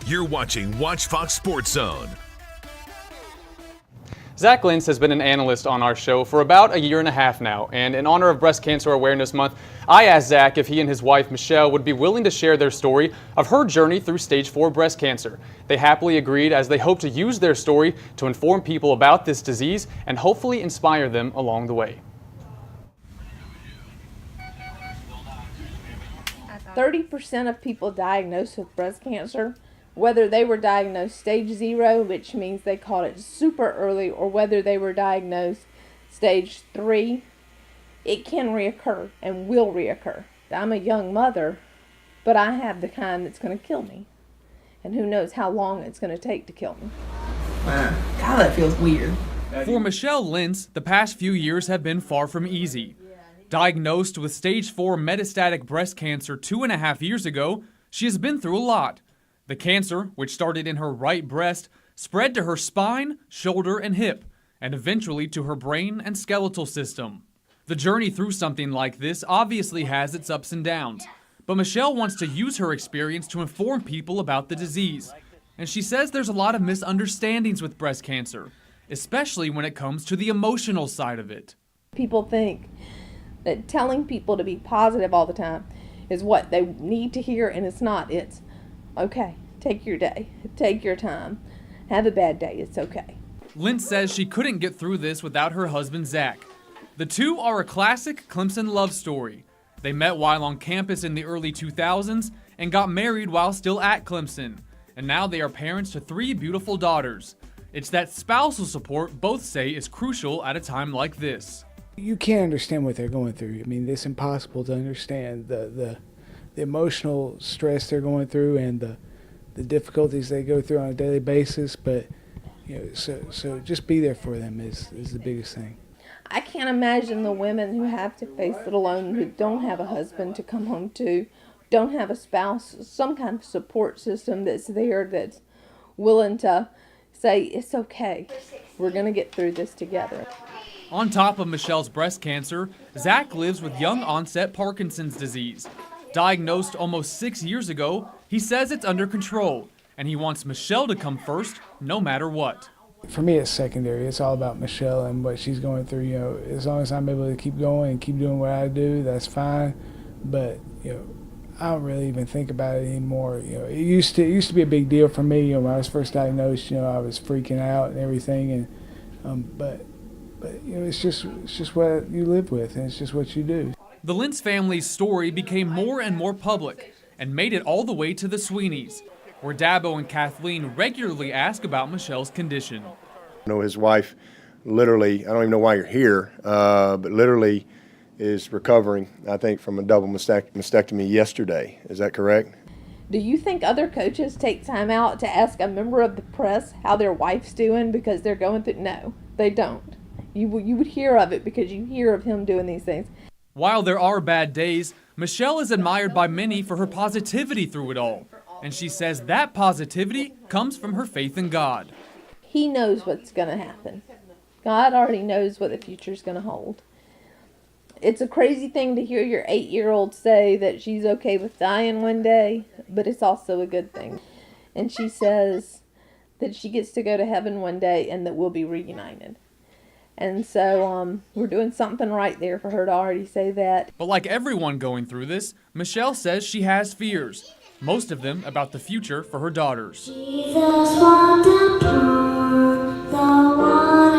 You're watching Watch Fox Sports Zone. Zach Lentz has been an analyst on our show for about a year and a half now, and in honor of Breast Cancer Awareness Month, I asked Zach if he and his wife Michelle would be willing to share their story of her journey through stage 4 breast cancer. They happily agreed, as they hope to use their story to inform people about this disease and hopefully inspire them along the way. 30% of people diagnosed with breast cancer, whether they were diagnosed stage 0, which means they caught it super early, or whether they were diagnosed stage 3, it can reoccur and will reoccur. I'm a young mother, but I have the kind that's going to kill me. And who knows how long it's going to take to kill me. Man, God, that feels weird. For Michelle Lentz, the past few years have been far from easy. Diagnosed with stage 4 metastatic breast cancer 2.5 years ago, she has been through a lot. The cancer, which started in her right breast, spread to her spine, shoulder, and hip, and eventually to her brain and skeletal system. The journey through something like this obviously has its ups and downs, but Michelle wants to use her experience to inform people about the disease. And she says there's a lot of misunderstandings with breast cancer, especially when it comes to the emotional side of it. People think that telling people to be positive all the time is what they need to hear, and it's not. It's okay, take your day, take your time, have a bad day, it's okay. Lentz says she couldn't get through this without her husband Zach. The two are a classic Clemson love story. They met while on campus in the early 2000s and got married while still at Clemson. And now they are parents to 3 beautiful daughters. It's that spousal support both say is crucial at a time like this. You can't understand what they're going through. I mean, it's impossible to understand the emotional stress they're going through and the difficulties they go through on a daily basis. But so just be there for them is the biggest thing. I can't imagine the women who have to face it alone, who don't have a husband to come home to, don't have a spouse, some kind of support system that's there, that's willing to say, it's okay, we're going to get through this together. On top of Michelle's breast cancer, Zach lives with young onset Parkinson's disease. Diagnosed almost 6 years ago, he says it's under control, and he wants Michelle to come first, no matter what. For me, it's secondary. It's all about Michelle and what she's going through. As long as I'm able to keep going and keep doing what I do, that's fine. But I don't really even think about it anymore. It used to be a big deal for me. When I was first diagnosed, I was freaking out and everything, and but it's just what you live with, and it's just what you do. The Lentz family's story became more and more public and made it all the way to the Sweeneys, where Dabo and Kathleen regularly ask about Michelle's condition. I know his wife literally, I don't even know why you're here, but literally is recovering, I think, from a double mastectomy yesterday. Is that correct? Do you think other coaches take time out to ask a member of the press how their wife's doing because they're going through? No, they don't. You would hear of it because you hear of him doing these things. While there are bad days, Michelle is admired by many for her positivity through it all. And she says that positivity comes from her faith in God. He knows what's going to happen. God already knows what the future's going to hold. It's a crazy thing to hear your 8-year-old say that she's okay with dying one day, but it's also a good thing. And she says that she gets to go to heaven one day and that we'll be reunited. And so we're doing something right there for her to already say that. But like everyone going through this, Michelle says she has fears, most of them about the future for her daughters. Jesus walked upon the water.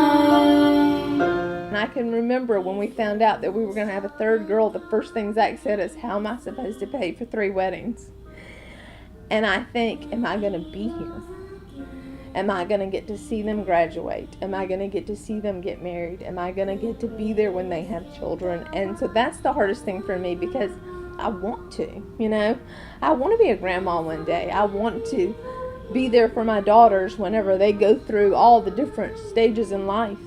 And I can remember when we found out that we were going to have a 3rd girl, the first thing Zach said is, how am I supposed to pay for 3 weddings? And I think, am I going to be here? Am I going to get to see them graduate? Am I going to get to see them get married? Am I going to get to be there when they have children? And so that's the hardest thing for me, because I want to, I want to be a grandma one day. I want to be there for my daughters whenever they go through all the different stages in life.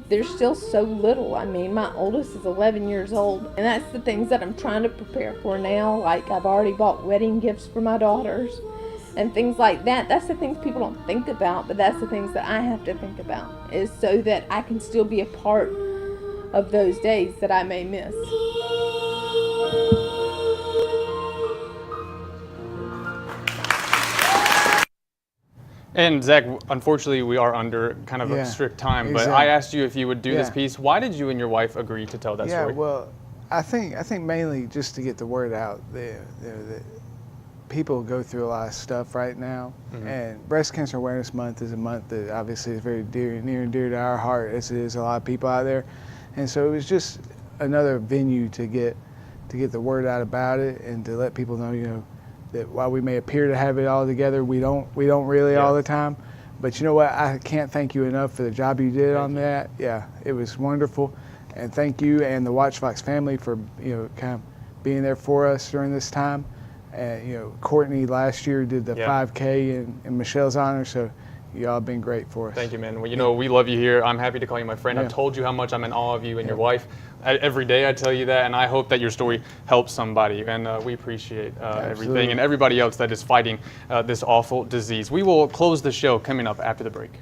They're still so little. I mean, my oldest is 11 years old, and that's the things that I'm trying to prepare for now. Like, I've already bought wedding gifts for my daughters and things like that. That's the things people don't think about, but that's the things that I have to think about, is so that I can still be a part of those days that I may miss. And Zach, unfortunately, we are under kind of a strict time, but I asked you if you would do this piece. Why did you and your wife agree to tell that story? Yeah, well, I think mainly just to get the word out that people go through a lot of stuff right now, and Breast Cancer Awareness Month is a month that obviously is very near and dear to our heart, as it is a lot of people out there, and so it was just another venue to get the word out about it and to let people know, you know, that while we may appear to have it all together, we don't really all the time. But you know what? I can't thank you enough for the job you did on that. Yeah, it was wonderful, and thank you and the Watch Fox family for, you know, kind of being there for us during this time. And you know, Courtney last year did the 5K in Michelle's honor, so y'all have been great for us. Thank you, man. Well, you know, we love you here. I'm happy to call you my friend. I've told you how much I'm in awe of you and your wife. Every day I tell you that, and I hope that your story helps somebody. And we appreciate everything and everybody else that is fighting this awful disease. We will close the show coming up after the break.